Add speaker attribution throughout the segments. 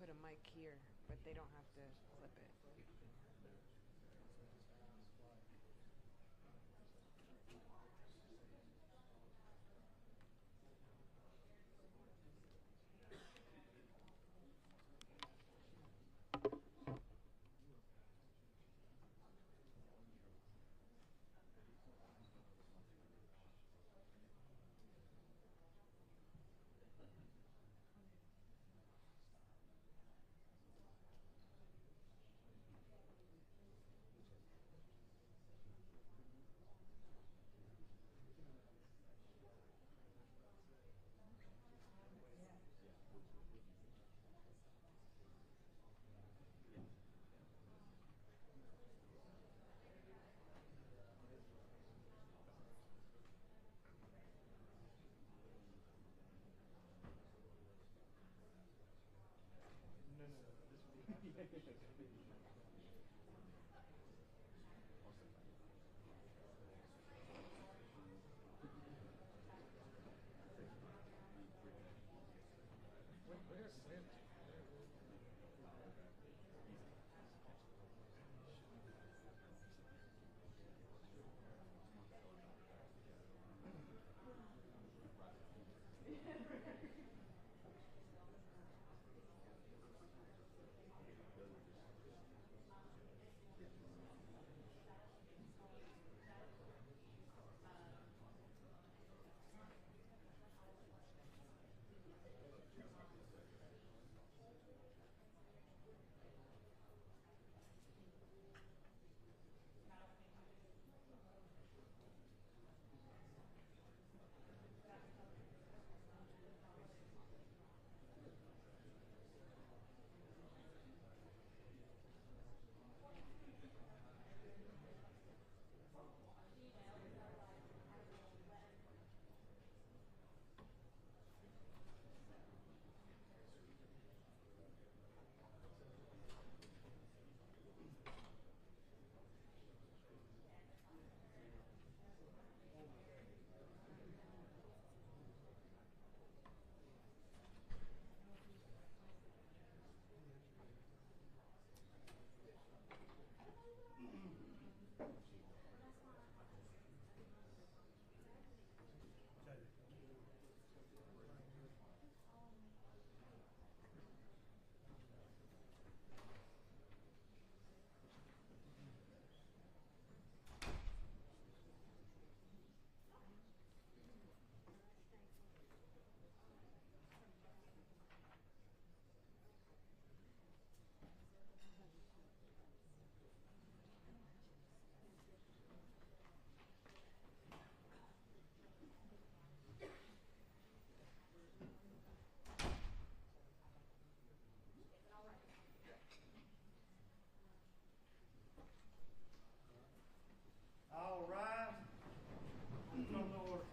Speaker 1: put a mic here, but they don't have to clip it.
Speaker 2: All right. From the order.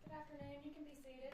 Speaker 3: Good afternoon. You can be seated.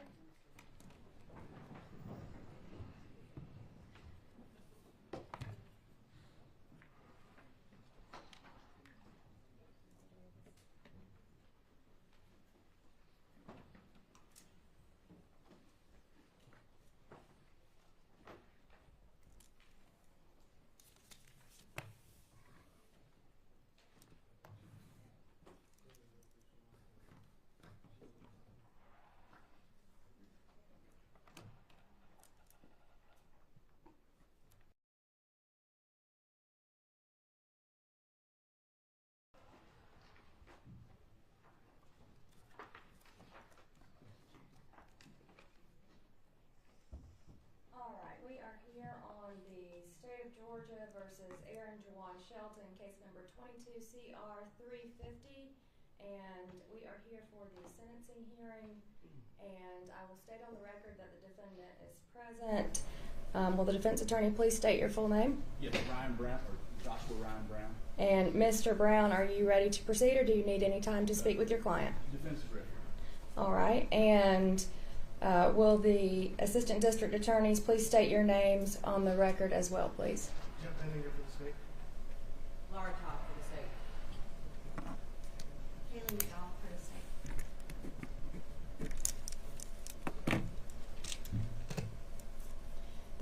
Speaker 3: All right, we are here on the State of Georgia versus Aaron Shelton, case number 22 CR 350, and we are here for the sentencing hearing. And I will state on the record that the defendant is present. Will the defense attorney please state your full name?
Speaker 4: Yes, Ryan Brown, or Joshua Ryan Brown.
Speaker 3: And Mr. Brown, are you ready to proceed, or do you need any time to speak with your client?
Speaker 4: Defense is ready.
Speaker 3: All right, and will the assistant district attorneys please state your names on the record as well, please?
Speaker 2: Yep, and then you're for the state.
Speaker 5: Laura Todd for the state. Haley McDowell for the state.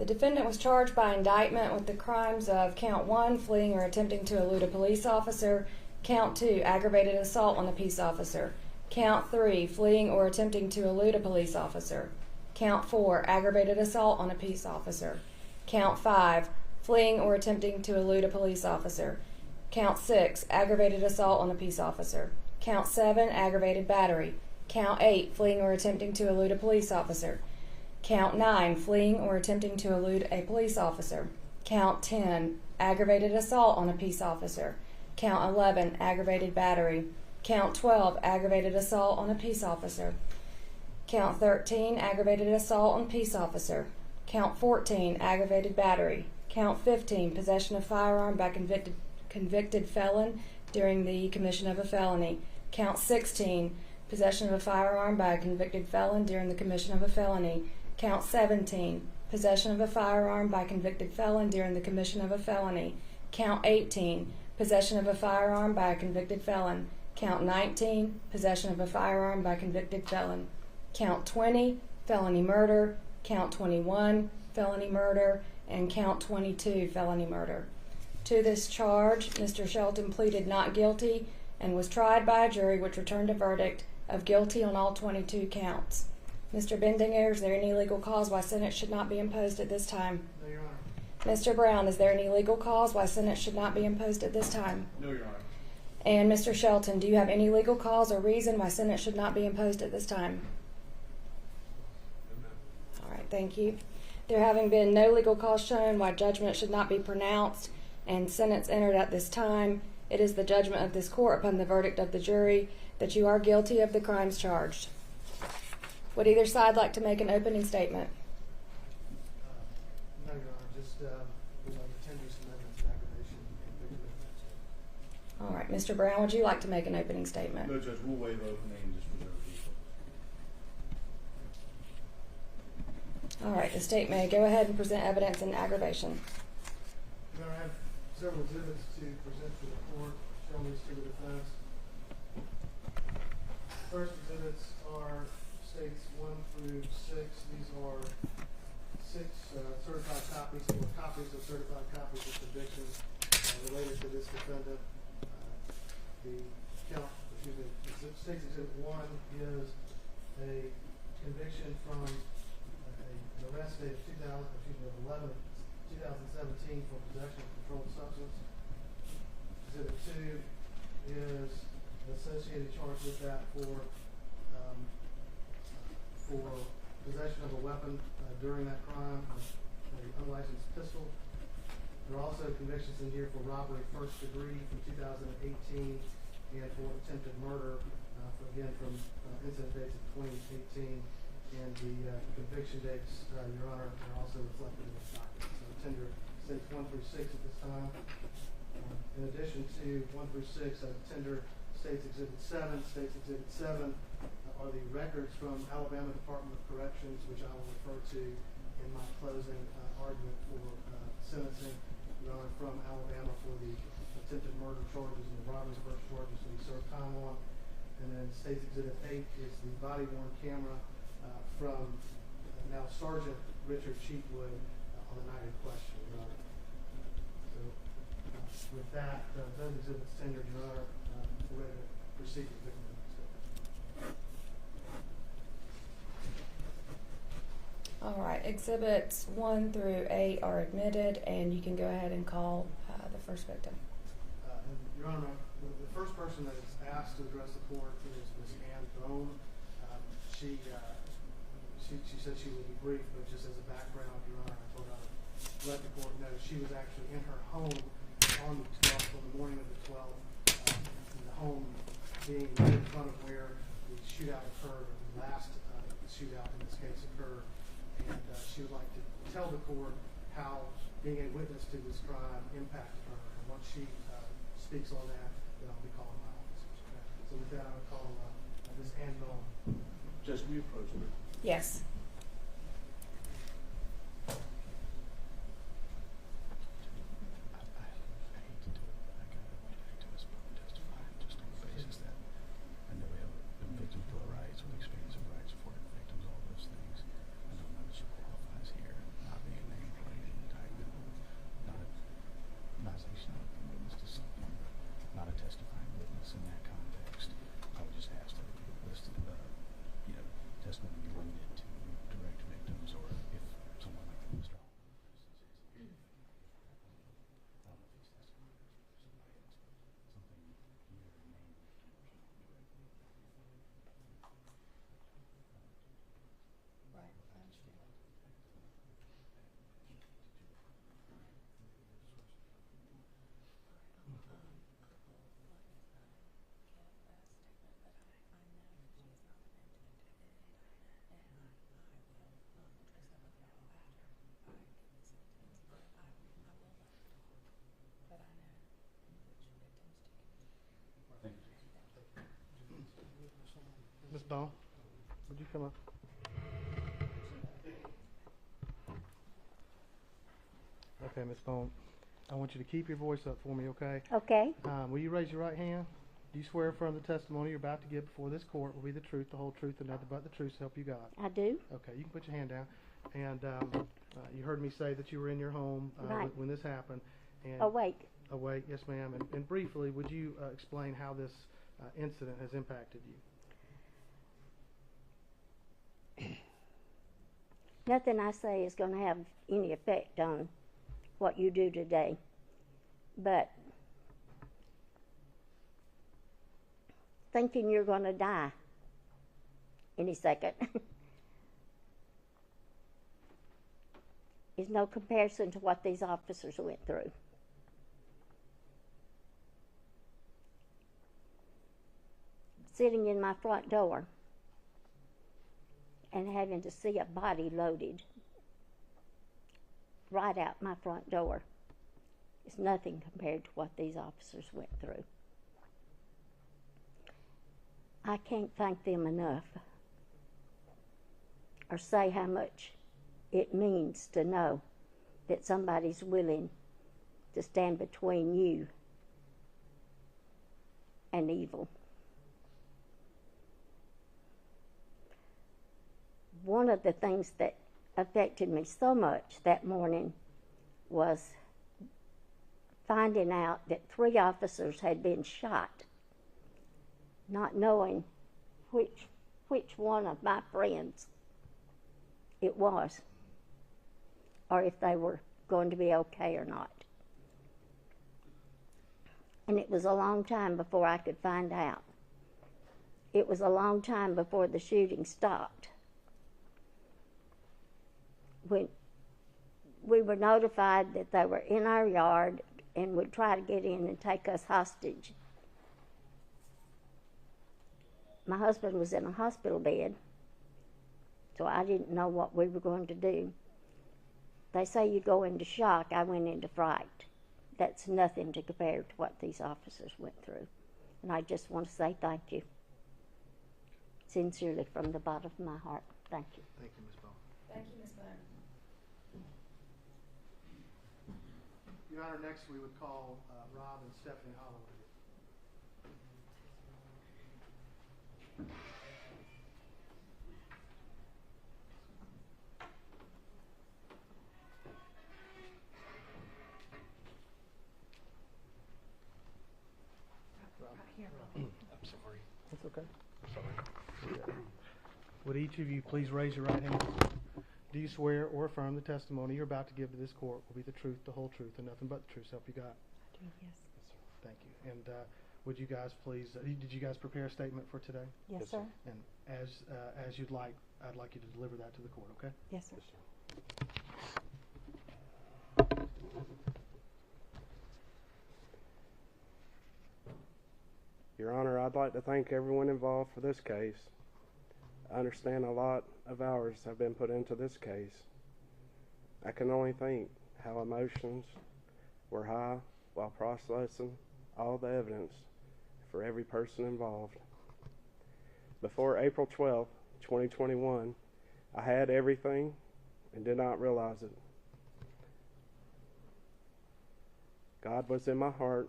Speaker 3: The defendant was charged by indictment with the crimes of count 1, fleeing or attempting to elude a police officer, count 2, aggravated assault on a peace officer, count 3, fleeing or attempting to elude a police officer, count 4, aggravated assault on a peace officer, count 5, fleeing or attempting to elude a police officer, count 6, aggravated assault on a peace officer, count 7, aggravated battery, count 8, fleeing or attempting to elude a police officer, count 9, fleeing or attempting to elude a police officer, count 10, aggravated assault on a peace officer, count 11, aggravated battery, count 12, aggravated assault on a peace officer, count 13, aggravated assault on a peace officer, count 14, aggravated battery, count 15, possession of firearm by convicted felon during the commission of a felony, count 16, possession of a firearm by a convicted felon during the commission of a felony, count 17, possession of a firearm by a convicted felon during the commission of a felony, count 18, possession of a firearm by a convicted felon, count 19, possession of a firearm by a convicted felon, count 20, felony murder, count 21, felony murder, and count 22, felony murder. To this charge, Mr. Shelton pleaded not guilty and was tried by a jury which returned a verdict of guilty on all 22 counts. Mr. Bendinger, is there any legal cause why sentence should not be imposed at this time?
Speaker 2: No, Your Honor.
Speaker 3: Mr. Brown, is there any legal cause why sentence should not be imposed at this time?
Speaker 4: No, Your Honor.
Speaker 3: And Mr. Shelton, do you have any legal cause or reason why sentence should not be imposed at this time? All right, thank you. There having been no legal cause shown why judgment should not be pronounced and sentence entered at this time, it is the judgment of this court upon the verdict of the jury that you are guilty of the crimes charged. Would either side like to make an opening statement?
Speaker 2: No, Your Honor, just, we'd like to tender some evidence of aggravation and victim impact.
Speaker 3: All right, Mr. Brown, would you like to make an opening statement?
Speaker 4: No, Judge, we'll waive opening and just reserve people.
Speaker 3: All right, the state may go ahead and present evidence in aggravation.
Speaker 2: Your Honor, I have several exhibits to present to the court, showing these to the defense. First exhibits are states 1 through 6. These are 6 certified copies, or copies of certified copies of convictions related to this defendant. State's exhibit 1 is a conviction from an arrest date of 2017 for possession of controlled substance. Exhibit 2 is an associated charge with that for possession of a weapon during that crime, an unlicensed pistol. There are also convictions in here for robbery first degree from 2018 and for attempted murder, again from incident dates of 2018. And the conviction dates, Your Honor, are also reflected in this document. So tender states 1 through 6 at this time. In addition to 1 through 6, tender states exhibit 7. States exhibit 7 are the records from Alabama Department of Corrections, which I will refer to in my closing argument for sentencing, Your Honor, from Alabama for the attempted murder charges and the robbery first charges that he served time on. And then states exhibit 8 is the body worn camera from now Sergeant Richard Sheetwood on the night in question, Your Honor. So with that, those exhibits tendered, Your Honor, we're ready to proceed with victim impact.
Speaker 3: All right, exhibits 1 through 8 are admitted, and you can go ahead and call the first victim.
Speaker 2: And Your Honor, the first person that is asked to address the court is Ms. Ann Bone. She said she would be brief, but just as a background, Your Honor, I thought I would let the court know she was actually in her home on the 12th, on the morning of the 12th, the home being right in front of where the shootout occurred, or the last shootout in this case occurred. And she would like to tell the court how being a witness to this crime impacted her. And once she speaks on that, then I'll be calling my officers. Okay? So with that, I would call Ms. Ann Bone.
Speaker 4: Judge, can we approach her?
Speaker 3: Yes.
Speaker 2: Ms. Bone, would you come up? Okay, Ms. Bone, I want you to keep your voice up for me, okay?
Speaker 6: Okay.
Speaker 2: Will you raise your right hand? Do you swear affirm the testimony you're about to give before this court will be the truth, the whole truth, and nothing but the truth, so help you God?
Speaker 6: I do.
Speaker 2: Okay, you can put your hand down. And you heard me say that you were in your home
Speaker 6: Right.
Speaker 2: when this happened. And
Speaker 6: Awake.
Speaker 2: Awake, yes, ma'am. And briefly, would you explain how this incident has impacted you?
Speaker 6: Nothing I say is going to have any effect on what you do today. But thinking you're going to die any second is no comparison to what these officers went through. Sitting in my front door and having to see a body loaded right out my front door is nothing compared to what these officers went through. I can't thank them enough or say how much it means to know that somebody's willing to stand between you and evil. One of the things that affected me so much that morning was finding out that 3 officers had been shot, not knowing which one of my friends it was, or if they were going to be okay or not. And it was a long time before I could find out. It was a long time before the shooting stopped. When we were notified that they were in our yard and would try to get in and take us hostage, my husband was in a hospital bed, so I didn't know what we were going to do. They say you go into shock. I went into fright. That's nothing to compare to what these officers went through. And I just want to say thank you. Sincerely, from the bottom of my heart, thank you.
Speaker 2: Thank you, Ms. Bone.
Speaker 3: Thank you, Ms. Bone.
Speaker 2: Your Honor, next we would call Rob and Stephanie Holloway.
Speaker 4: I'm sorry.
Speaker 2: That's okay.
Speaker 4: Sorry.
Speaker 2: Would each of you please raise your right hand? Do you swear or affirm the testimony you're about to give to this court will be the truth, the whole truth, and nothing but the truth, so help you God?
Speaker 1: I do, yes.
Speaker 2: Thank you. And would you guys please, did you guys prepare a statement for today?
Speaker 1: Yes,
Speaker 4: Yes,
Speaker 1: sir.
Speaker 4: sir.
Speaker 2: And as you'd like, I'd like you to deliver that to the court, okay?
Speaker 1: Yes, sir.
Speaker 4: Yes, sir.
Speaker 7: Your Honor, I'd like to thank everyone involved for this case. I understand a lot of hours have been put into this case. I can only think how emotions were high while processing all the evidence for every person involved. Before April 12, 2021, I had everything and did not realize it. God was in my heart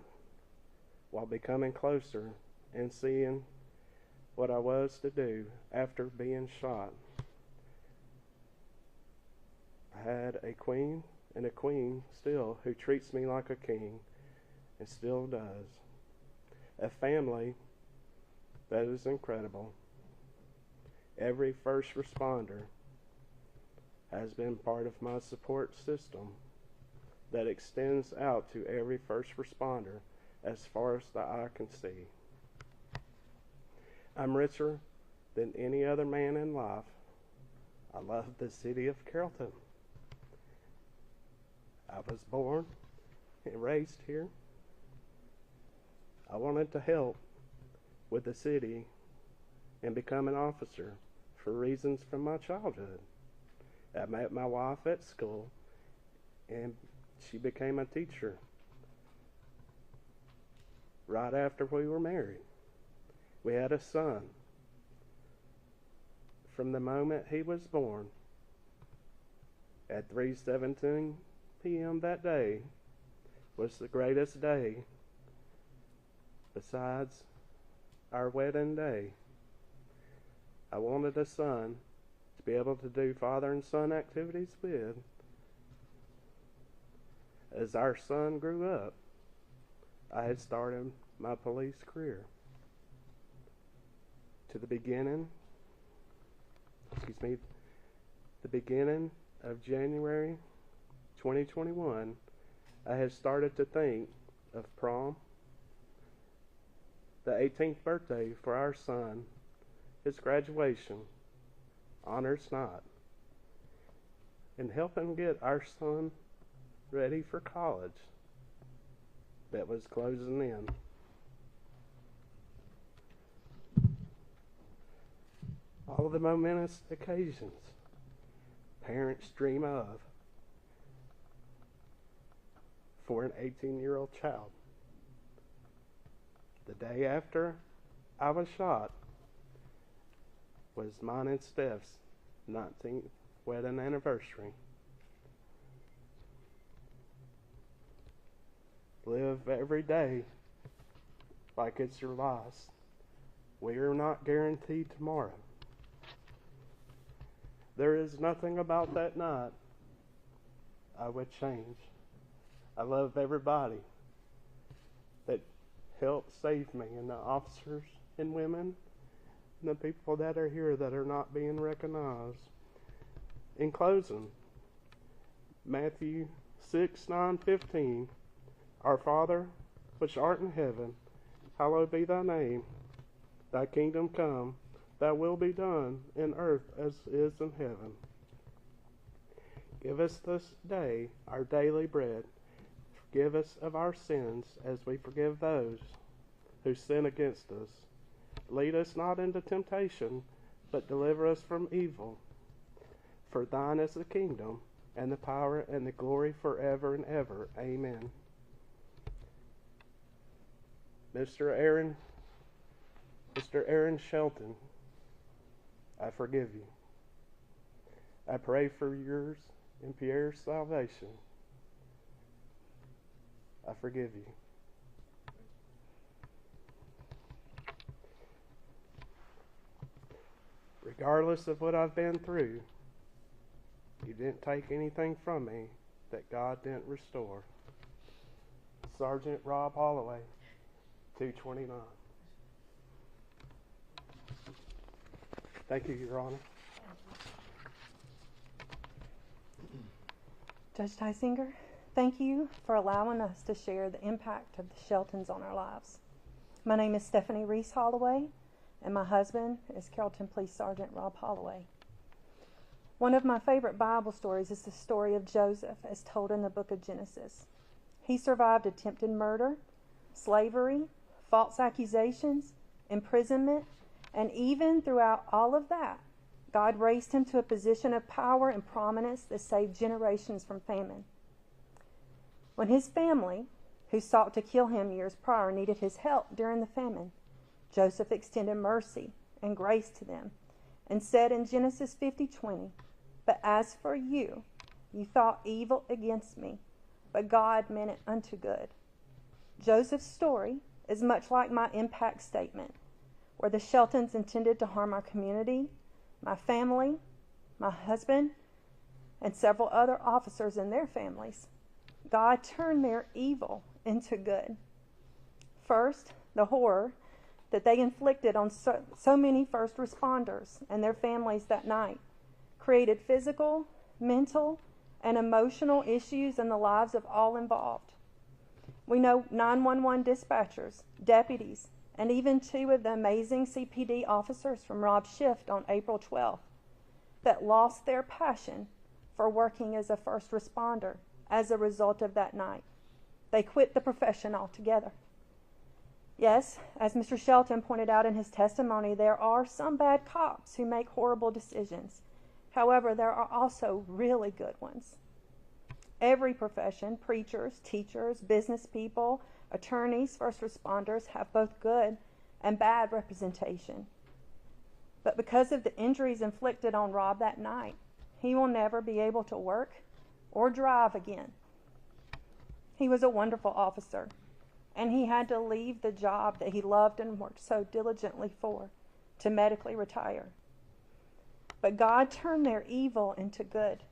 Speaker 7: while becoming closer and seeing what I was to do after being shot. I had a queen and a queen still who treats me like a king and still does. A family that is incredible. Every first responder has been part of my support system that extends out to every first responder as far as the eye can see. I'm richer than any other man in life. I love the city of Carrollton. I was born and raised here. I wanted to help with the city and become an officer for reasons from my childhood. I met my wife at school and she became a teacher right after we were married. We had a son from the moment he was born. At 3:17 p.m. that day was the greatest day besides our wedding day. I wanted a son to be able to do father and son activities with. As our son grew up, I had started my police career. The beginning of January 2021, I had started to think of prom, the 18th birthday for our son, his graduation, honors night, and helping get our son ready for college that was closing in. All of the momentous occasions parents dream of for an 18-year-old child. The day after I was shot was mine and Steph's 19th wedding anniversary. Live every day like it's your last. We are not guaranteed tomorrow. There is nothing about that night I would change. I love everybody that helped save me, and the officers and women, and the people that are here that are not being recognized. In closing, Matthew 6:9-15, Our Father, which art in heaven, hallowed be thy name. Thy kingdom come, thy will be done in earth as is in heaven. Give us this day our daily bread. Forgive us of our sins as we forgive those who sin against us. Lead us not into temptation, but deliver us from evil. For thine is the kingdom, and the power, and the glory forever and ever. Amen. Mr. Aaron Shelton, I forgive you. I pray for yours and Pierre's salvation. I forgive you. Regardless of what I've been through, you didn't take anything from me that God didn't restore. Sergeant Rob Holloway, 229. Thank you, Your Honor.
Speaker 8: Judge Tysinger, thank you for allowing us to share the impact of the Sheltons on our lives. My name is Stephanie Reese Holloway, and my husband is Carrollton Police Sergeant Rob Holloway. One of my favorite Bible stories is the story of Joseph as told in the book of Genesis. He survived attempted murder, slavery, false accusations, imprisonment, and even throughout all of that, God raised him to a position of power and prominence that saved generations from famine. When his family, who sought to kill him years prior, needed his help during the famine, Joseph extended mercy and grace to them and said in Genesis 50:20, "But as for you, you thought evil against me, but God meant it unto good." Joseph's story is much like my impact statement, where the Sheltons intended to harm our community, my family, my husband, and several other officers and their families. God turned their evil into good. First, the horror that they inflicted on so many first responders and their families that night created physical, mental, and emotional issues in the lives of all involved. We know 911 dispatchers, deputies, and even two of the amazing CPD officers from Rob's shift on April 12th that lost their passion for working as a first responder as a result of that night. They quit the profession altogether. Yes, as Mr. Shelton pointed out in his testimony, there are some bad cops who make horrible decisions. However, there are also really good ones. Every profession, preachers, teachers, business people, attorneys, first responders, have both good and bad representation. But because of the injuries inflicted on Rob that night, he will never be able to work or drive again. He was a wonderful officer, and he had to leave the job that he loved and worked so diligently for to medically retire. But God turned their evil into good.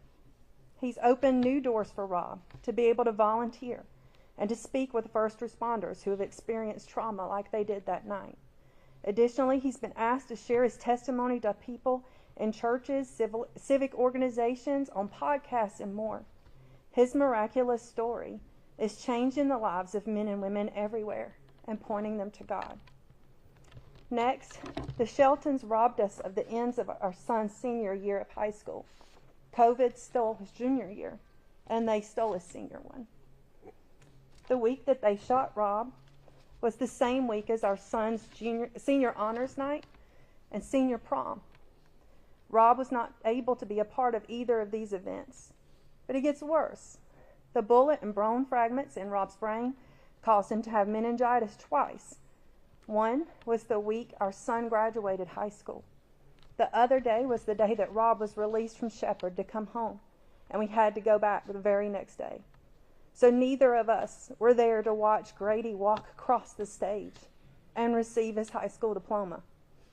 Speaker 8: He's opened new doors for Rob to be able to volunteer and to speak with first responders who have experienced trauma like they did that night. Additionally, he's been asked to share his testimony to people in churches, civic organizations, on podcasts, and more. His miraculous story is changing the lives of men and women everywhere and pointing them to God. Next, the Sheltons robbed us of the ends of our son's senior year of high school. COVID stole his junior year, and they stole his senior one. The week that they shot Rob was the same week as our son's senior honors night and senior prom. Rob was not able to be a part of either of these events. But it gets worse. The bullet and bone fragments in Rob's brain caused him to have meningitis twice. One was the week our son graduated high school. The other day was the day that Rob was released from Shepherd to come home, and we had to go back the very next day. So neither of us were there to watch Grady walk across the stage and receive his high school diploma,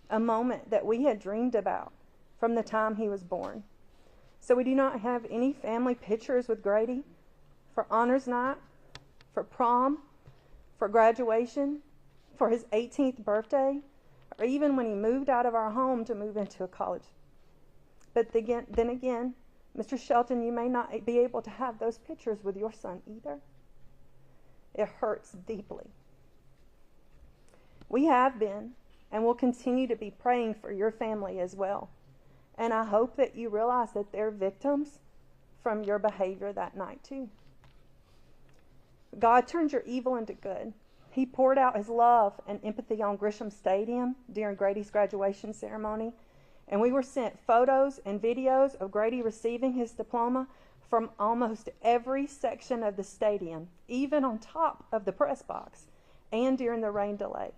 Speaker 8: a moment that we had dreamed about from the time he was born. So we do not have any family pictures with Grady for honors night, for prom, for graduation, for his 18th birthday, or even when he moved out of our home to move into a college. But then again, Mr. Shelton, you may not be able to have those pictures with your son either. It hurts deeply. We have been and will continue to be praying for your family as well. And I hope that you realize that they're victims from your behavior that night too. God turned your evil into good. He poured out his love and empathy on Grisham Stadium during Grady's graduation ceremony. And we were sent photos and videos of Grady receiving his diploma from almost every section of the stadium, even on top of the press box and during the rain delay.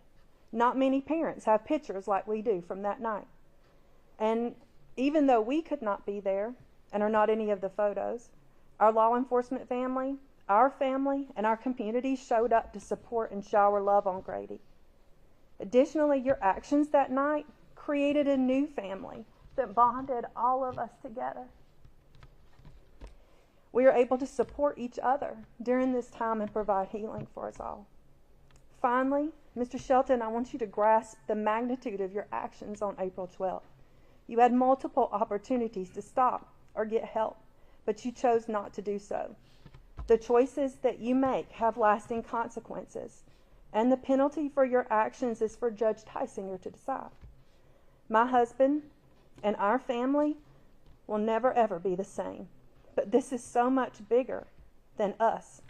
Speaker 8: Not many parents have pictures like we do from that night. And even though we could not be there and are not any of the photos, our law enforcement family, our family, and our community showed up to support and shower love on Grady. Additionally, your actions that night created a new family that bonded all of us together. We are able to support each other during this time and provide healing for us all. Finally, Mr. Shelton, I want you to grasp the magnitude of your actions on April 12th. You had multiple opportunities to stop or get help, but you chose not to do so. The choices that you make have lasting consequences, and the penalty for your actions is for Judge Tysinger to decide. My husband and our family will never ever be the same, but this is so much bigger than us.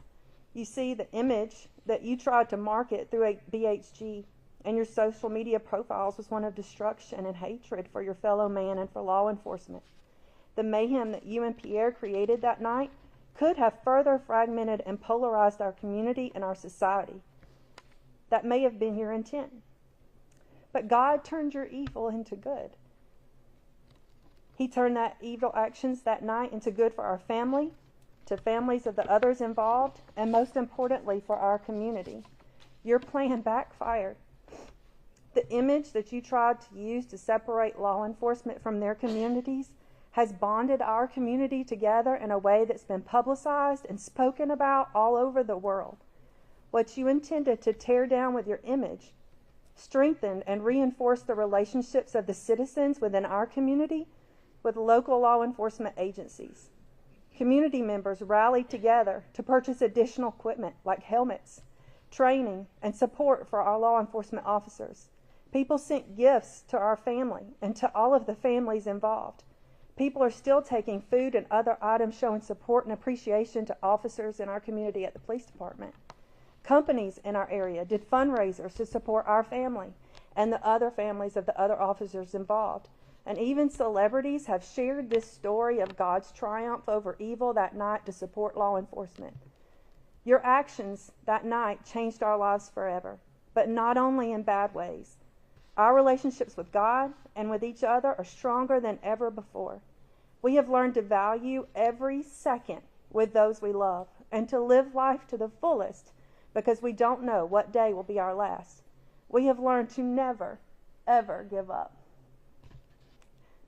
Speaker 8: You see, the image that you tried to market through a BHG and your social media profiles was one of destruction and hatred for your fellow man and for law enforcement. The mayhem that you and Pierre created that night could have further fragmented and polarized our community and our society. That may have been your intent. But God turned your evil into good. He turned that evil actions that night into good for our family, to families of the others involved, and most importantly for our community. Your plan backfired. The image that you tried to use to separate law enforcement from their communities has bonded our community together in a way that's been publicized and spoken about all over the world. What you intended to tear down with your image strengthened and reinforced the relationships of the citizens within our community with local law enforcement agencies. Community members rallied together to purchase additional equipment like helmets, training, and support for our law enforcement officers. People sent gifts to our family and to all of the families involved. People are still taking food and other items showing support and appreciation to officers in our community at the police department. Companies in our area did fundraisers to support our family and the other families of the other officers involved. And even celebrities have shared this story of God's triumph over evil that night to support law enforcement. Your actions that night changed our lives forever, but not only in bad ways. Our relationships with God and with each other are stronger than ever before. We have learned to value every second with those we love and to live life to the fullest because we don't know what day will be our last. We have learned to never, ever give up.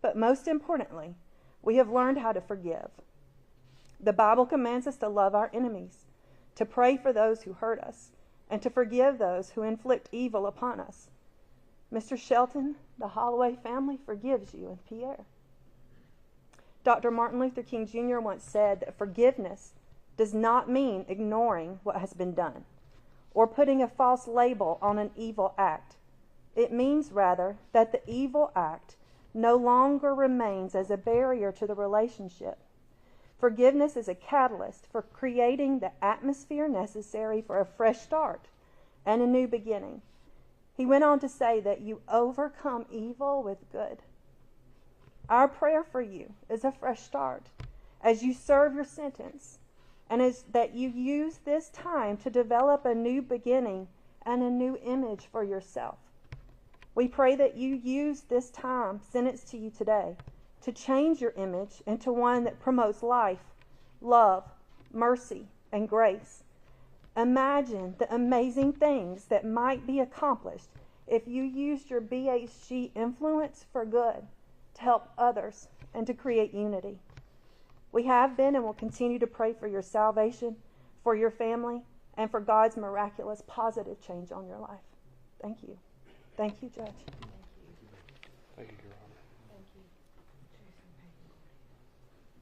Speaker 8: But most importantly, we have learned how to forgive. The Bible commands us to love our enemies, to pray for those who hurt us, and to forgive those who inflict evil upon us. Mr. Shelton, the Holloway family forgives you and Pierre. Dr. Martin Luther King Jr. once said that forgiveness does not mean ignoring what has been done or putting a false label on an evil act. It means rather that the evil act no longer remains as a barrier to the relationship. Forgiveness is a catalyst for creating the atmosphere necessary for a fresh start and a new beginning. He went on to say that you overcome evil with good. Our prayer for you is a fresh start as you serve your sentence, and is that you use this time to develop a new beginning and a new image for yourself. We pray that you use this time sentenced to you today to change your image into one that promotes life, love, mercy, and grace. Imagine the amazing things that might be accomplished if you used your BHG influence for good to help others and to create unity. We have been and will continue to pray for your salvation, for your family, and for God's miraculous positive change on your life. Thank you. Thank you, Judge.
Speaker 7: Thank you, Your Honor.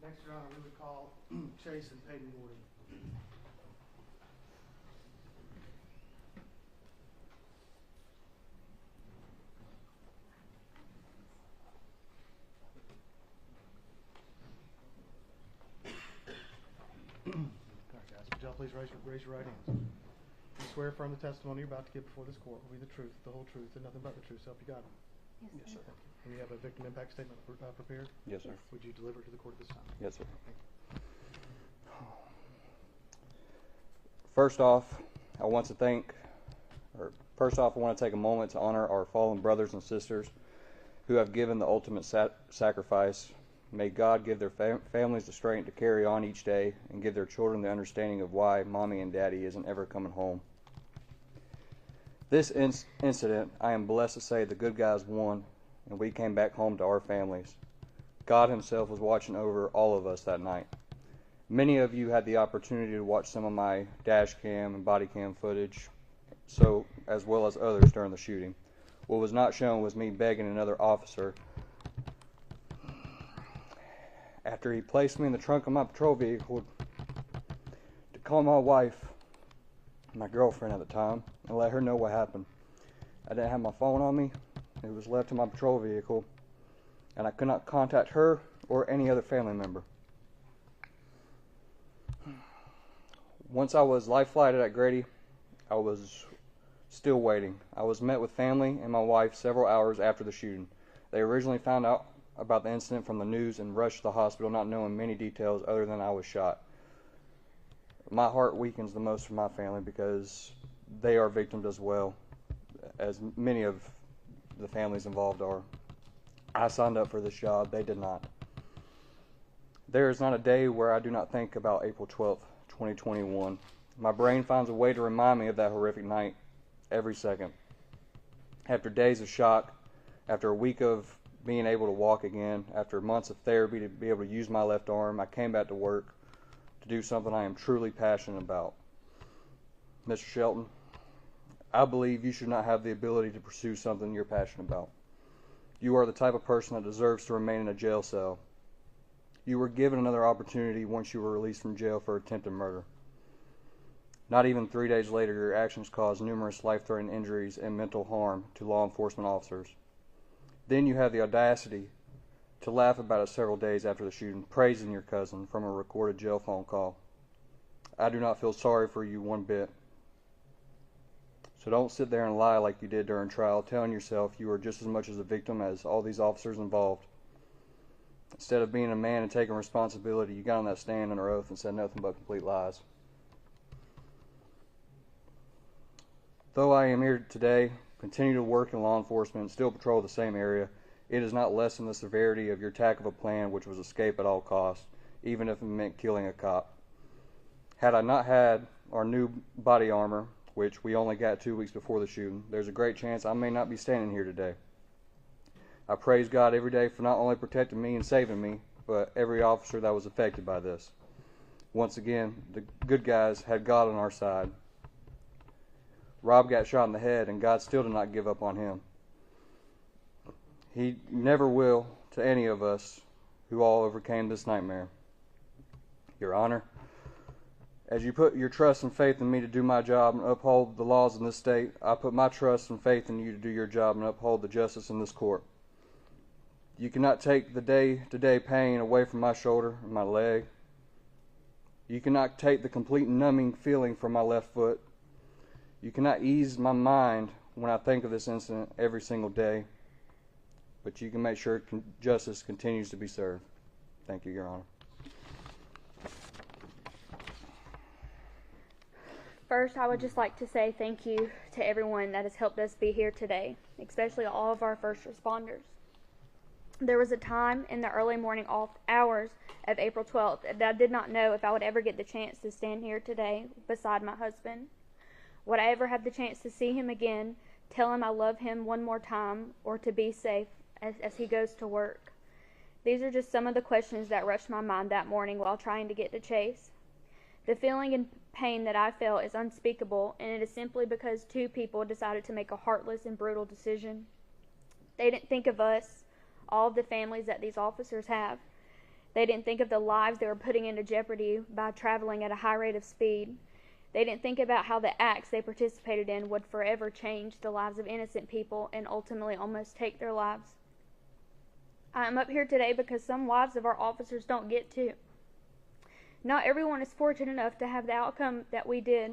Speaker 2: Next, Your Honor, we would call Chase and Peyton Gordy. All right, guys, would y'all please raise your right hands. You swear affirm the testimony you're about to give before this court will be the truth, the whole truth, and nothing but the truth. So help you God.
Speaker 4: Yes, sir.
Speaker 2: And you have a victim impact statement prepared?
Speaker 4: Yes, sir.
Speaker 2: Would you deliver it to the court at this time?
Speaker 4: Yes, sir.
Speaker 2: Thank you.
Speaker 4: First off, I want to take a moment to honor our fallen brothers and sisters who have given the ultimate sacrifice. May God give their families the strength to carry on each day and give their children the understanding of why mommy and daddy isn't ever coming home. This incident, I am blessed to say the good guys won and we came back home to our families. God himself was watching over all of us that night. Many of you had the opportunity to watch some of my dash cam and body cam footage, so as well as others during the shooting. What was not shown was me begging another officer after he placed me in the trunk of my patrol vehicle to call my wife, my girlfriend at the time, and let her know what happened. I didn't have my phone on me. It was left in my patrol vehicle, and I could not contact her or any other family member. Once I was life flighted at Grady, I was still waiting. I was met with family and my wife several hours after the shooting. They originally found out about the incident from the news and rushed to the hospital not knowing many details other than I was shot. My heart weakens the most for my family because they are victims as well, as many of the families involved are. I signed up for this job, they did not. There is not a day where I do not think about April 12th, 2021. My brain finds a way to remind me of that horrific night every second. After days of shock, after a week of being able to walk again, after months of therapy to be able to use my left arm, I came back to work to do something I am truly passionate about. Mr. Shelton, I believe you should not have the ability to pursue something you're passionate about. You are the type of person that deserves to remain in a jail cell. You were given another opportunity once you were released from jail for attempted murder. Not even 3 days later, your actions caused numerous life-threatening injuries and mental harm to law enforcement officers. Then you have the audacity to laugh about it several days after the shooting, praising your cousin from a recorded jail phone call. I do not feel sorry for you one bit. So don't sit there and lie like you did during trial, telling yourself you are just as much as a victim as all these officers involved. Instead of being a man and taking responsibility, you got on that stand under oath and said nothing but complete lies. Though I am here today continue to work in law enforcement and still patrol the same area, it does not lessen the severity of your attack of a plan, which was escape at all costs, even if it meant killing a cop. Had I not had our new body armor, which we only got 2 weeks before the shooting, there's a great chance I may not be standing here today. I praise God every day for not only protecting me and saving me, but every officer that was affected by this. Once again, the good guys had God on our side. Rob got shot in the head, and God still did not give up on him. He never will to any of us who all overcame this nightmare. Your Honor, as you put your trust and faith in me to do my job and uphold the laws in this state, I put my trust and faith in you to do your job and uphold the justice in this court. You cannot take the day-to-day pain away from my shoulder and my leg. You cannot take the complete numbing feeling from my left foot. You cannot ease my mind when I think of this incident every single day. But you can make sure justice continues to be served. Thank you, Your Honor.
Speaker 9: First, I would just like to say thank you to everyone that has helped us be here today, especially all of our first responders. There was a time in the early morning hours of April 12th that I did not know if I would ever get the chance to stand here today beside my husband. Would I ever have the chance to see him again, tell him I love him one more time, or to be safe as he goes to work? These are just some of the questions that rushed my mind that morning while trying to get to Chase. The feeling and pain that I felt is unspeakable, and it is simply because two people decided to make a heartless and brutal decision. They didn't think of us, all of the families that these officers have. They didn't think of the lives they were putting into jeopardy by traveling at a high rate of speed. They didn't think about how the acts they participated in would forever change the lives of innocent people and ultimately almost take their lives. I am up here today because some wives of our officers don't get to. Not everyone is fortunate enough to have the outcome that we did.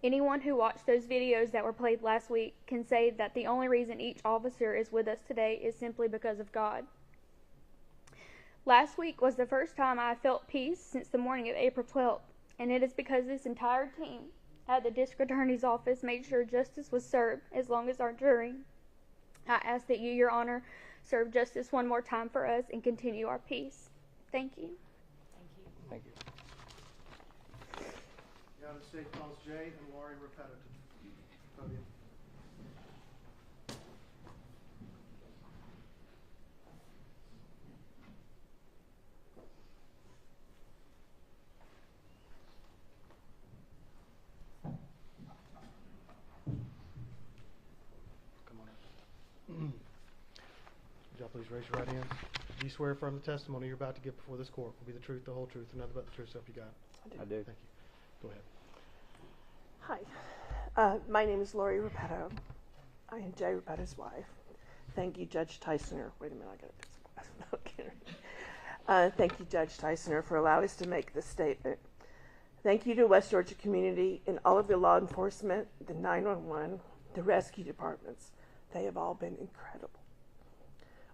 Speaker 9: Anyone who watched those videos that were played last week can say that the only reason each officer is with us today is simply because of God. Last week was the first time I felt peace since the morning of April 12th, and it is because this entire team at the District Attorney's Office made sure justice was served as long as our jury. I ask that you, Your Honor, serve justice one more time for us and continue our peace. Thank you.
Speaker 4: Thank you.
Speaker 2: Now the state calls Jay and Lori Repetto to the podium.
Speaker 10: Come on up. Would y'all please raise your right hand? Do you swear affirm the testimony you're about to give before this court will be the truth, the whole truth, and nothing but the truth, so help you God?
Speaker 11: I do.
Speaker 10: Thank you. Go ahead.
Speaker 11: Hi, my name is Lori Repetto. I am Jay Repetto's wife. Thank you, Judge Tysoner. Wait a minute, I got to fix the glass. Thank you, Judge Tysoner, for allowing us to make this statement. Thank you to West Georgia community and all of the law enforcement, the 911, the rescue departments. They have all been incredible.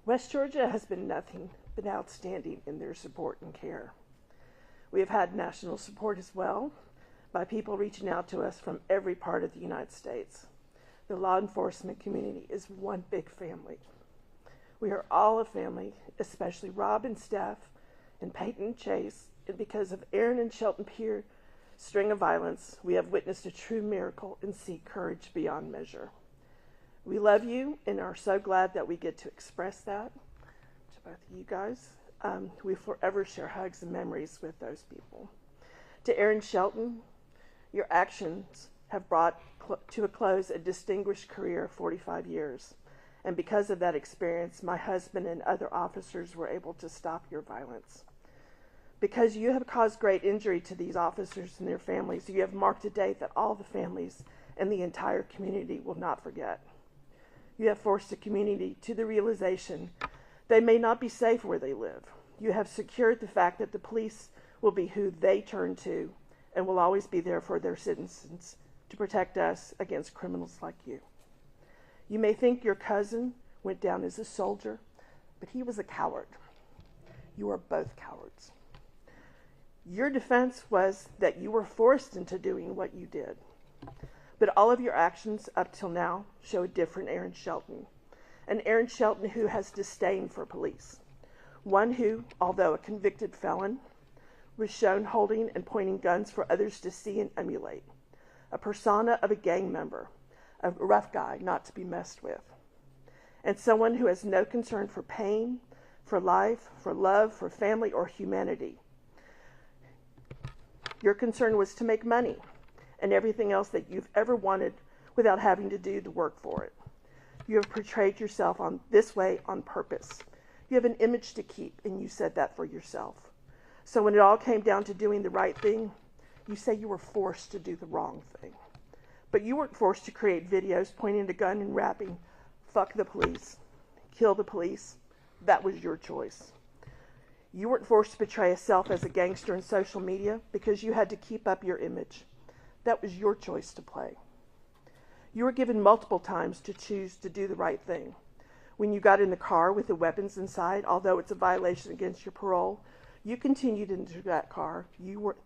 Speaker 11: West Georgia has been nothing but outstanding in their support and care. We have had national support as well by people reaching out to us from every part of the United States. The law enforcement community is one big family. We are all a family, especially Rob and Steph and Peyton and Chase, and because of Aaron and Shelton Pierre's string of violence, we have witnessed a true miracle and see courage beyond measure. We love you and are so glad that we get to express that to both of you guys. We forever share hugs and memories with those people. To Aaron Shelton, your actions have brought to a close a distinguished career of 45 years. And because of that experience, my husband and other officers were able to stop your violence. Because you have caused great injury to these officers and their families, you have marked a date that all the families and the entire community will not forget. You have forced the community to the realization they may not be safe where they live. You have secured the fact that the police will be who they turn to and will always be there for their citizens to protect us against criminals like you. You may think your cousin went down as a soldier, but he was a coward. You are both cowards. Your defense was that you were forced into doing what you did. But all of your actions up till now show a different Aaron Shelton. An Aaron Shelton who has disdain for police. One who, although a convicted felon, was shown holding and pointing guns for others to see and emulate. A persona of a gang member, a rough guy not to be messed with. And someone who has no concern for pain, for life, for love, for family, or humanity. Your concern was to make money and everything else that you've ever wanted without having to do the work for it. You have portrayed yourself on this way on purpose. You have an image to keep, and you said that for yourself. So when it all came down to doing the right thing, you say you were forced to do the wrong thing. But you weren't forced to create videos pointing a gun and rapping, "Fuck the police, kill the police." That was your choice. You weren't forced to portray yourself as a gangster in social media because you had to keep up your image. That was your choice to play. You were given multiple times to choose to do the right thing. When you got in the car with the weapons inside, although it's a violation against your parole, you continued into that car.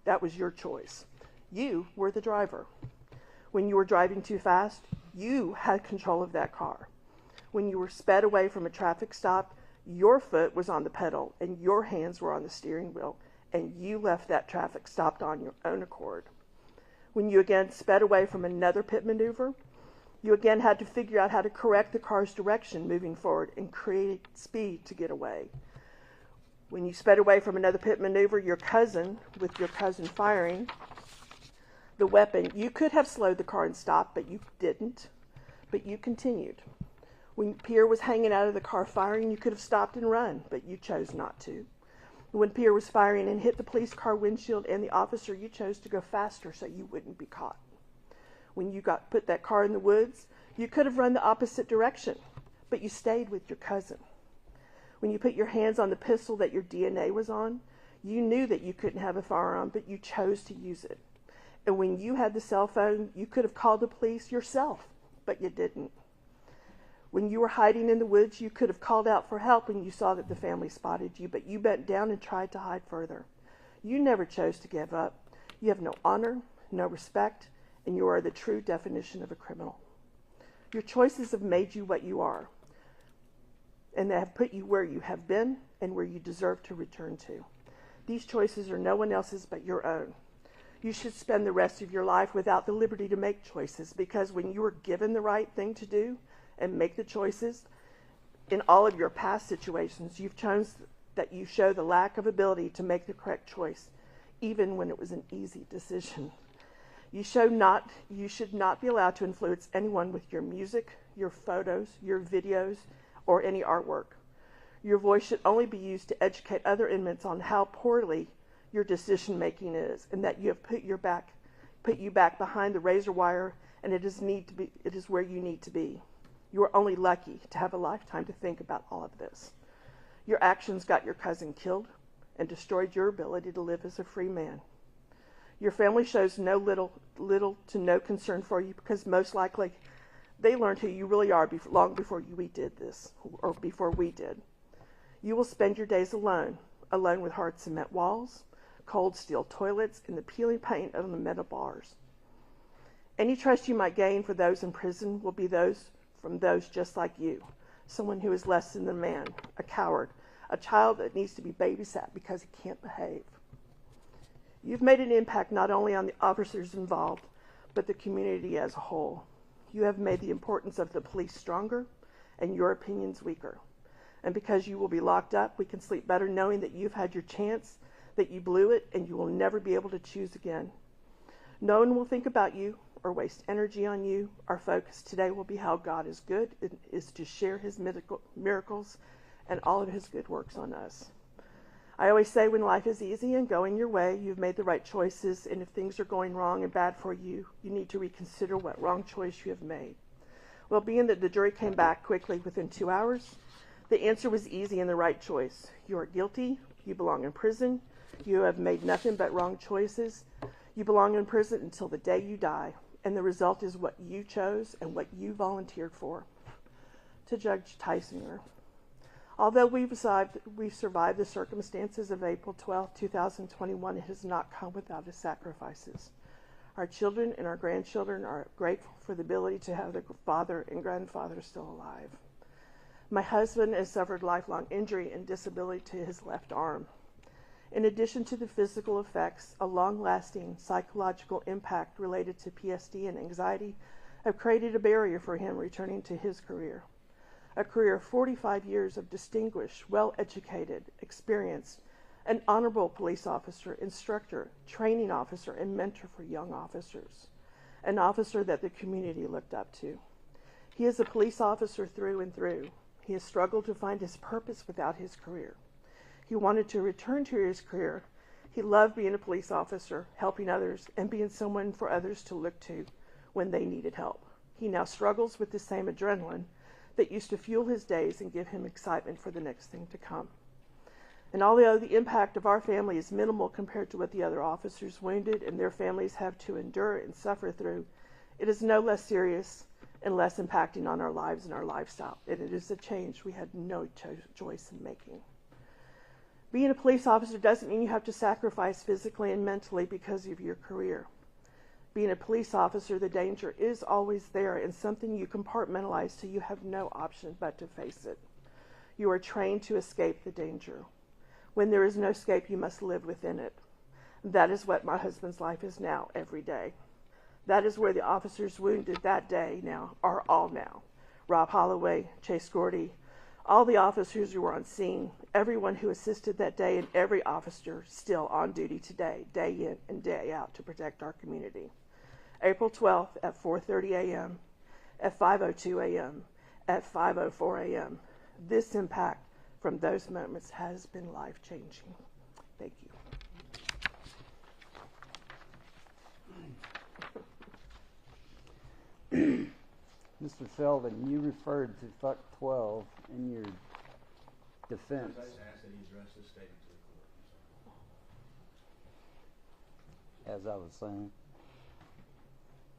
Speaker 11: That was your choice. You were the driver. When you were driving too fast, you had control of that car. When you were sped away from a traffic stop, your foot was on the pedal and your hands were on the steering wheel, and you left that traffic stop on your own accord. When you again sped away from another pit maneuver, you again had to figure out how to correct the car's direction moving forward and create speed to get away. When you sped away from another pit maneuver, with your cousin firing the weapon, you could have slowed the car and stopped, but you didn't. But you continued. When Pierre was hanging out of the car firing, you could have stopped and run, but you chose not to. When Pierre was firing and hit the police car windshield and the officer, you chose to go faster so you wouldn't be caught. When you put that car in the woods, you could have run the opposite direction, but you stayed with your cousin. When you put your hands on the pistol that your DNA was on, you knew that you couldn't have a firearm, but you chose to use it. And when you had the cell phone, you could have called the police yourself, but you didn't. When you were hiding in the woods, you could have called out for help when you saw that the family spotted you, but you bent down and tried to hide further. You never chose to give up. You have no honor, no respect, and you are the true definition of a criminal. Your choices have made you what you are, and they have put you where you have been and where you deserve to return to. These choices are no one else's but your own. You should spend the rest of your life without the liberty to make choices, because when you were given the right thing to do and make the choices, in all of your past situations, you've chosen that you show the lack of ability to make the correct choice, even when it was an easy decision. You should not be allowed to influence anyone with your music, your photos, your videos, or any artwork. Your voice should only be used to educate other inmates on how poorly your decision making is, and that you have put you back behind the razor wire, and it is where you need to be. You are only lucky to have a lifetime to think about all of this. Your actions got your cousin killed and destroyed your ability to live as a free man. Your family shows little to no concern for you, because most likely they learned who you really are long before we did this, or before we did. You will spend your days alone with hard cement walls, cold steel toilets, and the peeling paint on the metal bars. Any trust you might gain for those in prison will be from those just like you, someone who is less than a man, a coward, a child that needs to be babysat because he can't behave. You've made an impact not only on the officers involved, but the community as a whole. You have made the importance of the police stronger and your opinions weaker. And because you will be locked up, we can sleep better knowing that you've had your chance, that you blew it, and you will never be able to choose again. No one will think about you or waste energy on you. Our focus today will be how God is good, and is to share his miracles and all of his good works on us. I always say, when life is easy and going your way, you've made the right choices, and if things are going wrong and bad for you, you need to reconsider what wrong choice you have made. Well, being that the jury came back quickly within 2 hours, the answer was easy and the right choice. You are guilty. You belong in prison. You have made nothing but wrong choices. You belong in prison until the day you die, and the result is what you chose and what you volunteered for. To Judge Tysinger, although we've survived the circumstances of April 12, 2021, it has not come without its sacrifices. Our children and our grandchildren are grateful for the ability to have their father and grandfather still alive. My husband has suffered lifelong injury and disability to his left arm. In addition to the physical effects, a long-lasting psychological impact related to PSD and anxiety have created a barrier for him returning to his career. A career of 45 years of distinguished, well-educated, experienced, an honorable police officer, instructor, training officer, and mentor for young officers. An officer that the community looked up to. He is a police officer through and through. He has struggled to find his purpose without his career. He wanted to return to his career. He loved being a police officer, helping others, and being someone for others to look to when they needed help. He now struggles with the same adrenaline that used to fuel his days and give him excitement for the next thing to come. And although the impact of our family is minimal compared to what the other officers wounded and their families have to endure and suffer through, it is no less serious and less impacting on our lives and our lifestyle. And it is a change we had no choice in making. Being a police officer doesn't mean you have to sacrifice physically and mentally because of your career. Being a police officer, the danger is always there and something you compartmentalize so you have no option but to face it. You are trained to escape the danger. When there is no escape, you must live within it. That is what my husband's life is now, every day. That is where the officers wounded that day now are all now. Rob Holloway, Chase Gordy, all the officers who were on scene, everyone who assisted that day, and every officer still on duty today, day in and day out, to protect our community. April 12th at 4:30 a.m., at 5:02 a.m., at 5:04 a.m. This impact from those moments has been life-changing. Thank you.
Speaker 12: Mr. Shelton, you referred to FUC 12 in your defense.
Speaker 13: I just asked that he address this statement to the court.
Speaker 12: As I was saying.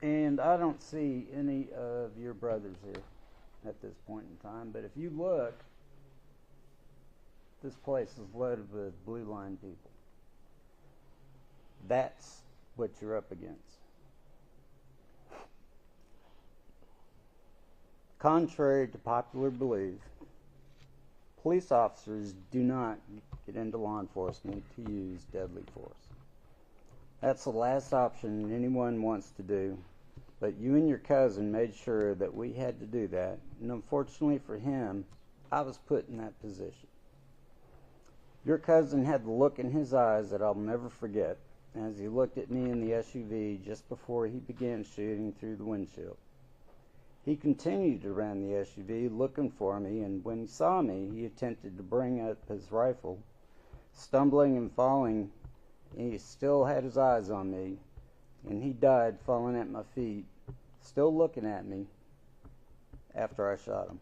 Speaker 12: And I don't see any of your brothers here at this point in time, but if you look, this place is loaded with blue line people. That's what you're up against. Contrary to popular belief, police officers do not get into law enforcement to use deadly force. That's the last option anyone wants to do, but you and your cousin made sure that we had to do that, and unfortunately for him, I was put in that position. Your cousin had the look in his eyes that I'll never forget as he looked at me in the SUV just before he began shooting through the windshield. He continued to run the SUV looking for me, and when he saw me, he attempted to bring up his rifle. Stumbling and falling, he still had his eyes on me, and he died falling at my feet, still looking at me after I shot him.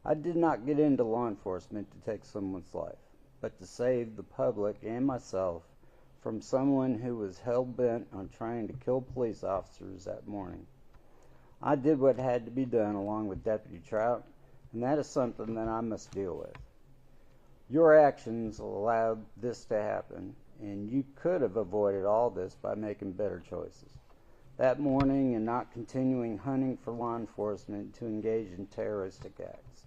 Speaker 12: I did not get into law enforcement to take someone's life, but to save the public and myself from someone who was hell-bent on trying to kill police officers that morning. I did what had to be done along with Deputy Trout, and that is something that I must deal with. Your actions allowed this to happen, and you could have avoided all this by making better choices. That morning and not continuing hunting for law enforcement to engage in terroristic acts.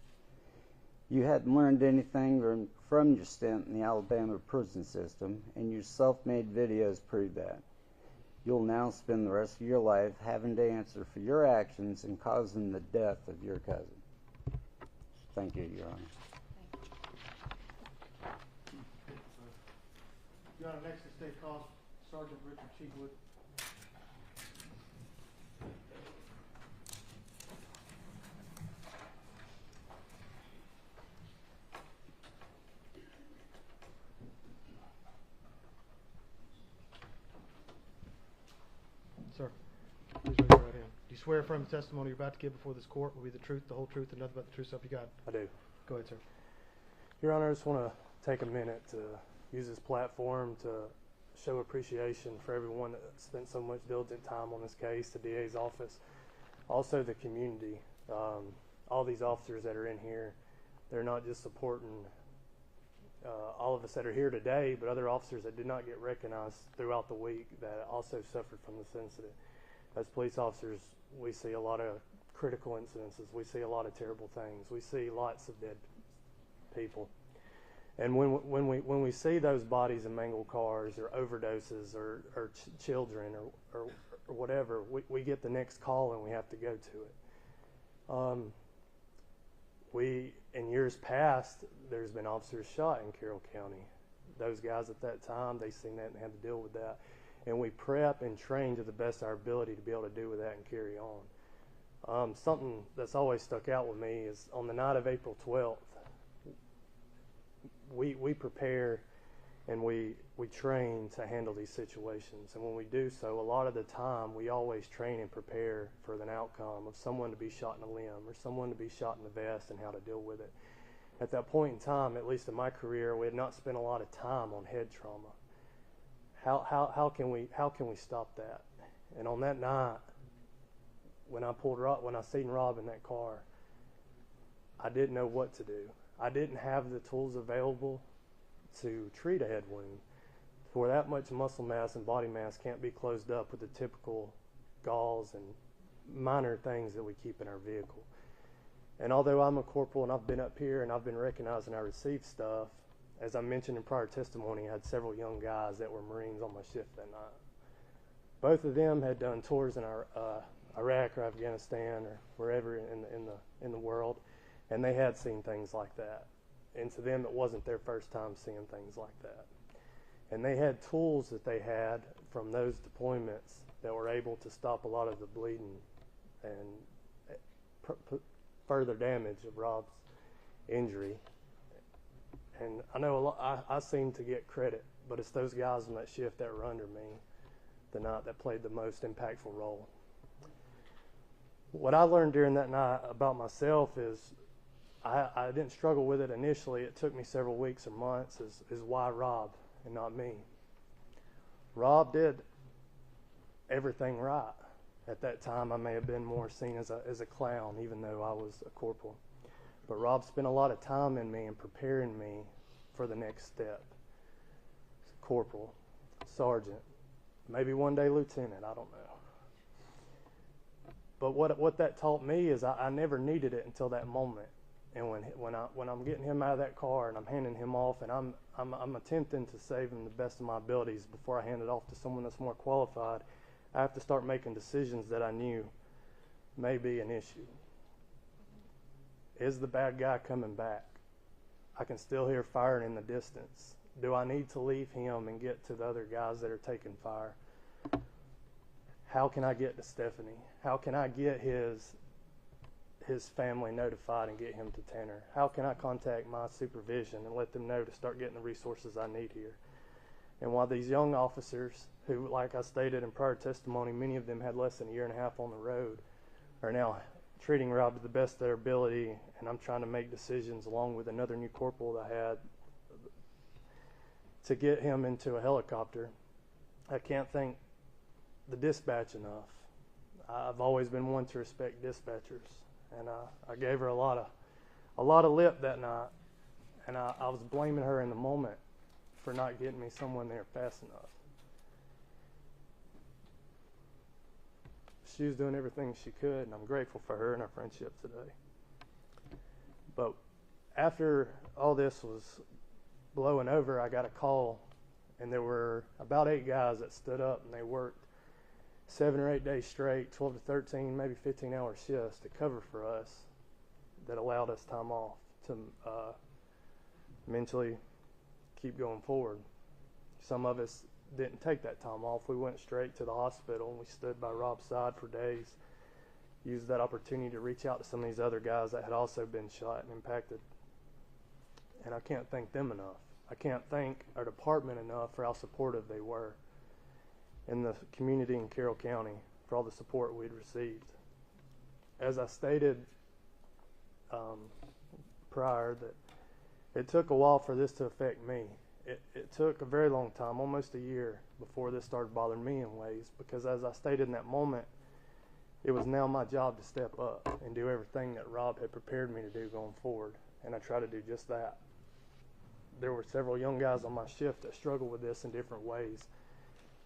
Speaker 12: You hadn't learned anything from your stint in the Alabama prison system, and your self-made videos prove that. You'll now spend the rest of your life having to answer for your actions and causing the death of your cousin. Thank you, Your Honor.
Speaker 2: Your Honor, next is State Call Sergeant Richard Sheetwood.
Speaker 10: Sir, please raise your right hand. Do you swear affirm the testimony you're about to give before this court will be the truth, the whole truth, and nothing but the truth, so help you God?
Speaker 7: I do.
Speaker 10: Go ahead, sir.
Speaker 7: Your Honor, I just want to take a minute to use this platform to show appreciation for everyone that spent so much diligent time on this case, the DA's office, also the community. All these officers that are in here, they're not just supporting
Speaker 10: all of us that are here today, but other officers that did not get recognized throughout the week that also suffered from this incident. As police officers, we see a lot of critical incidences. We see a lot of terrible things. We see lots of dead people. And when we see those bodies in mangled cars or overdoses or children or whatever, we get the next call and we have to go to it. In years past, there's been officers shot in Carroll County. Those guys at that time, they seen that and had to deal with that. And we prep and train to the best of our ability to be able to do with that and carry on. Something that's always stuck out with me is on the night of April 12th, we prepare and we train to handle these situations. And when we do so, a lot of the time, we always train and prepare for an outcome of someone to be shot in a limb or someone to be shot in the vest and how to deal with it. At that point in time, at least in my career, we had not spent a lot of time on head trauma. How can we stop that? And on that night, when I seen Rob in that car, I didn't know what to do. I didn't have the tools available to treat a head wound. For that much muscle mass and body mass can't be closed up with the typical gauze and minor things that we keep in our vehicle. And although I'm a corporal and I've been up here and I've been recognized and I received stuff, as I mentioned in prior testimony, I had several young guys that were Marines on my shift that night. Both of them had done tours in Iraq or Afghanistan or wherever in the world, and they had seen things like that. And to them, it wasn't their first time seeing things like that. And they had tools that they had from those deployments that were able to stop a lot of the bleeding and further damage of Rob's injury. And I know I seem to get credit, but it's those guys on that shift that were under me the night that played the most impactful role. What I learned during that night about myself is I didn't struggle with it initially. It took me several weeks or months is why Rob and not me. Rob did everything right. At that time, I may have been more seen as a clown, even though I was a corporal. But Rob spent a lot of time in me and preparing me for the next step. Corporal, sergeant, maybe one day lieutenant, I don't know. But what that taught me is I never needed it until that moment. And when I'm getting him out of that car and I'm handing him off and I'm attempting to save him the best of my abilities before I hand it off to someone that's more qualified, I have to start making decisions that I knew may be an issue. Is the bad guy coming back? I can still hear firing in the distance. Do I need to leave him and get to the other guys that are taking fire? How can I get to Stephanie? How can I get his family notified and get him to Tanner? How can I contact my supervision and let them know to start getting the resources I need here? And while these young officers, who, like I stated in prior testimony, many of them had less than a year and a half on the road, are now treating Rob to the best of their ability, and I'm trying to make decisions along with another new corporal that I had to get him into a helicopter. I can't thank the dispatch enough. I've always been one to respect dispatchers, and I gave her a lot of lip that night, and I was blaming her in the moment for not getting me someone there fast enough. She was doing everything she could, and I'm grateful for her and our friendship today. But after all this was blowing over, I got a call, and there were about 8 guys that stood up, and they worked 7 or 8 days straight, 12 to 13, maybe 15-hour shifts to cover for us that allowed us time off to mentally keep going forward. Some of us didn't take that time off. We went straight to the hospital and we stood by Rob's side for days, used that opportunity to reach out to some of these other guys that had also been shot and impacted. And I can't thank them enough. I can't thank our department enough for how supportive they were in the community in Carroll County for all the support we'd received. As I stated prior, that it took a while for this to affect me. It took a very long time, almost a year, before this started bothering me in ways, because as I stated in that moment, it was now my job to step up and do everything that Rob had prepared me to do going forward, and I try to do just that. there were several young guys on my shift that struggled with this in different ways.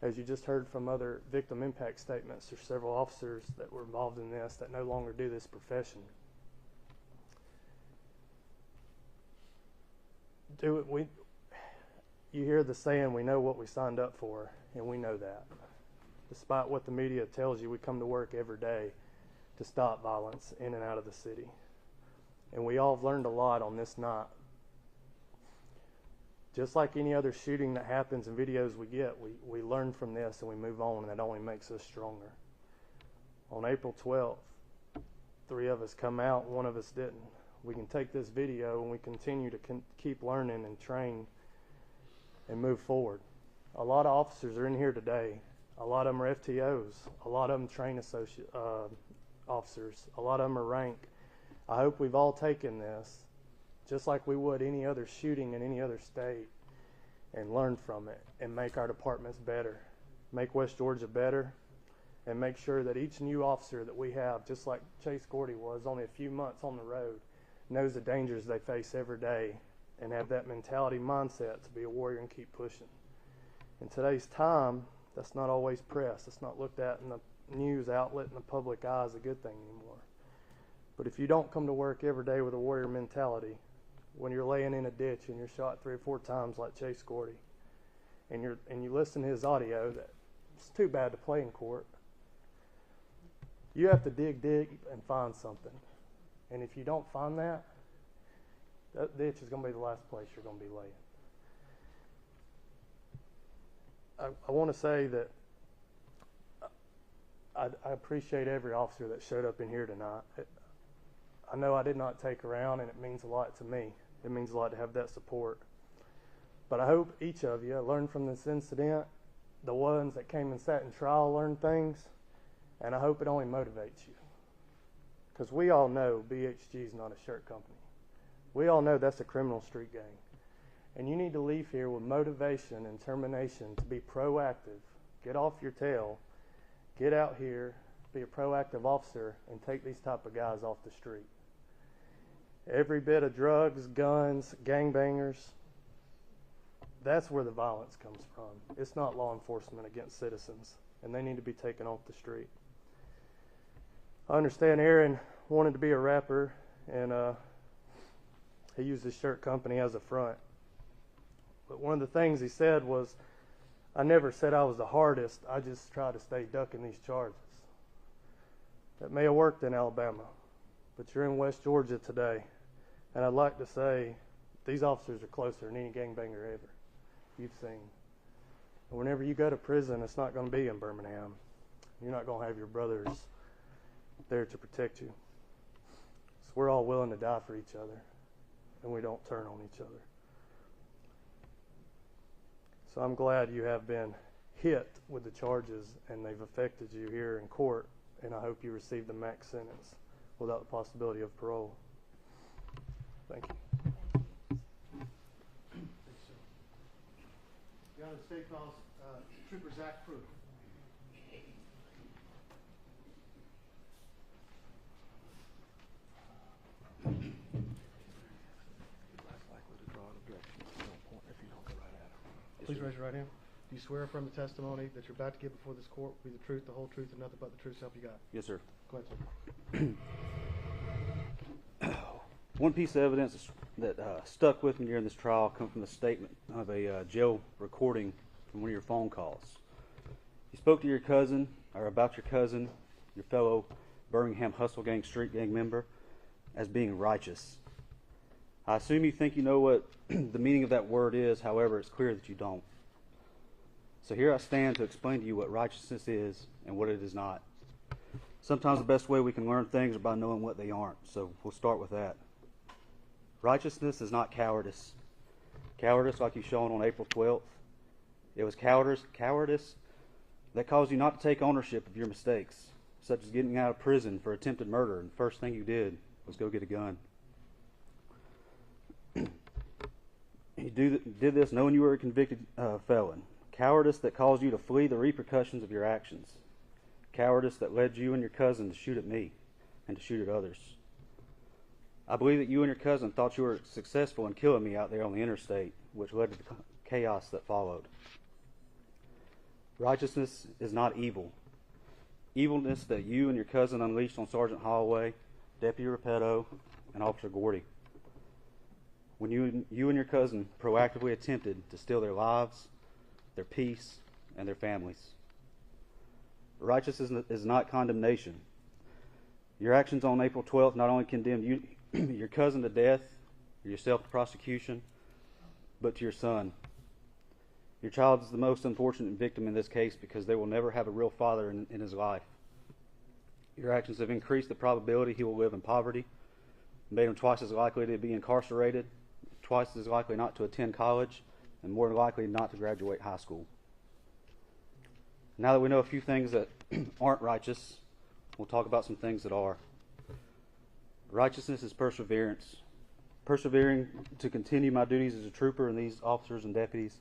Speaker 10: As you just heard from other victim impact statements, there's several officers that were involved in this that no longer do this profession. You hear the saying, we know what we signed up for, and we know that. Despite what the media tells you, we come to work every day to stop violence in and out of the city. And we all have learned a lot on this night. Just like any other shooting that happens and videos we get, we learn from this and we move on, and that only makes us stronger. On April 12th, 3 of us come out, 1 of us didn't. We can take this video and we continue to keep learning and train and move forward. A lot of officers are in here today. A lot of them are FTOs. A lot of them train officers. A lot of them are rank. I hope we've all taken this, just like we would any other shooting in any other state, and learn from it and make our departments better, make West Georgia better, and make sure that each new officer that we have, just like Chase Gordy was, only a few months on the road, knows the dangers they face every day and have that mentality mindset to be a warrior and keep pushing. In today's time, that's not always press. It's not looked at in the news outlet and the public eye as a good thing anymore. But if you don't come to work every day with a warrior mentality, when you're laying in a ditch and you're shot 3 or 4 times like Chase Gordy, and you listen to his audio, that it's too bad to play in court. You have to dig and find something. And if you don't find that ditch is going to be the last place you're going to be laying. I want to say that I appreciate every officer that showed up in here tonight. I know I did not take around, and it means a lot to me. It means a lot to have that support. But I hope each of you learned from this incident. The ones that came and sat in trial learned things, and I hope it only motivates you. Because we all know BHG is not a shirt company. We all know that's a criminal street gang. And you need to leave here with motivation and determination to be proactive. Get off your tail. Get out here, be a proactive officer, and take these type of guys off the street. Every bit of drugs, guns, gangbangers, that's where the violence comes from. It's not law enforcement against citizens, and they need to be taken off the street. I understand Aaron wanted to be a rapper, and he used his shirt company as a front. But one of the things he said was, I never said I was the hardest, I just tried to stay ducking these charges. That may have worked in Alabama, but you're in West Georgia today, and I'd like to say these officers are closer than any gangbanger ever you've seen. And whenever you go to prison, it's not going to be in Birmingham. You're not going to have your brothers there to protect you. So we're all willing to die for each other, and we don't turn on each other. So I'm glad you have been hit with the charges and they've affected you here in court, and I hope you receive the max sentence without the possibility of parole. Thank you.
Speaker 2: The United States calls Trooper Zach Pruitt. Please raise your right hand. Do you swear affirm the testimony that you're about to give before this court will be the truth, the whole truth, and nothing but the truth, so help you God?
Speaker 14: Yes, sir.
Speaker 2: Go ahead, sir.
Speaker 14: One piece of evidence that stuck with me during this trial come from the statement of a jail recording from one of your phone calls. You spoke to your cousin, or about your cousin, your fellow Birmingham Hustle Gang Street Gang member, as being righteous. I assume you think you know what the meaning of that word is, however, it's clear that you don't. So here I stand to explain to you what righteousness is and what it is not. Sometimes the best way we can learn things is by knowing what they aren't, so we'll start with that. Righteousness is not cowardice. Cowardice, like you shown on April 12th, it was cowardice that caused you not to take ownership of your mistakes, such as getting out of prison for attempted murder, and the first thing you did was go get a gun. You did this knowing you were a convicted felon. Cowardice that caused you to flee the repercussions of your actions. Cowardice that led you and your cousin to shoot at me and to shoot at others. I believe that you and your cousin thought you were successful in killing me out there on the interstate, which led to the chaos that followed. Righteousness is not evil. Evilness that you and your cousin unleashed on Sergeant Holloway, Deputy Repetto, and Officer Gordy. When you and your cousin proactively attempted to steal their lives, their peace, and their families. Righteousness is not condemnation. Your actions on April 12th not only condemned you, your cousin to death, or yourself to prosecution, but to your son. Your child is the most unfortunate victim in this case because they will never have a real father in his life. Your actions have increased the probability he will live in poverty, made him twice as likely to be incarcerated, twice as likely not to attend college, and more likely not to graduate high school. Now that we know a few things that aren't righteous, we'll talk about some things that are. Righteousness is perseverance. Persevering to continue my duties as a trooper and these officers and deputies